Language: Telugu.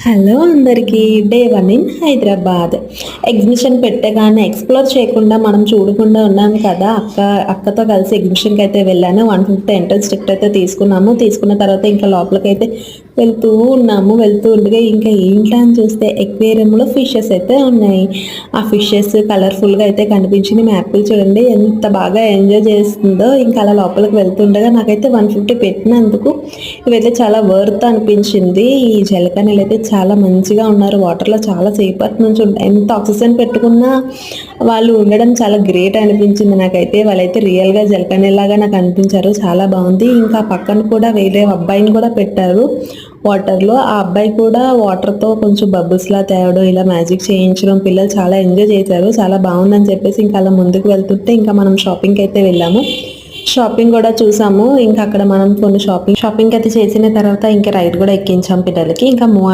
హలో అందరికీ, డే 1 ఇన్ హైదరాబాద్. ఎగ్జిబిషన్ పెట్టగానే ఎక్స్ప్లోర్ చేయకుండా మనం చూడకుండా ఉన్నాం కదా. అక్కతో కలిసి ఎగ్జిబిషన్కి అయితే వెళ్ళాను. 150 ఎంట్రన్స్ టికెట్ అయితే తీసుకున్న తర్వాత ఇంకా లోపలికైతే వెళ్తూ ఉండగా ఇంకా ఏంటా అని చూస్తే ఎక్వేరియంలో ఫిషెస్ అయితే ఉన్నాయి. ఆ ఫిషెస్ కలర్ఫుల్గా అయితే కనిపించింది. మా యాపిల్ చూడండి ఎంత బాగా ఎంజాయ్ చేస్తుందో. ఇంకా అలా లోపలికి వెళ్తుండగా నాకైతే 150 పెట్టినందుకు ఇవైతే చాలా వర్త్ అనిపించింది. ఈ జలకన్నెలు అయితే చాలా మంచిగా ఉన్నారు. వాటర్లో చాలా సేపటి నుంచి ఎంత ఆక్సిజన్ పెట్టుకున్నా వాళ్ళు ఉండడం చాలా గ్రేట్ అనిపించింది నాకైతే. వాళ్ళైతే రియల్గా జలకన్నెలాగా నాకు అనిపించారు. చాలా బాగుంది. ఇంకా పక్కన కూడా వేరే అబ్బాయిని కూడా పెట్టారు వాటర్లో. ఆ అబ్బాయి కూడా వాటర్తో కొంచెం బబుల్స్లా తేవడం, ఇలా మ్యాజిక్ చేయించడం పిల్లలు చాలా ఎంజాయ్ చేశారు. చాలా బాగుందని చెప్పేసి ఇంకా అలా ముందుకు వెళ్తుంటే ఇంకా మనం షాపింగ్కి అయితే వెళ్ళాము. షాపింగ్ కూడా చూసాము. ఇంకా అక్కడ మనం కొన్ని షాపింగ్ అయితే చేసిన తర్వాత ఇంకా రైడ్ కూడా ఎక్కించాం పిల్లలకి. ఇంకా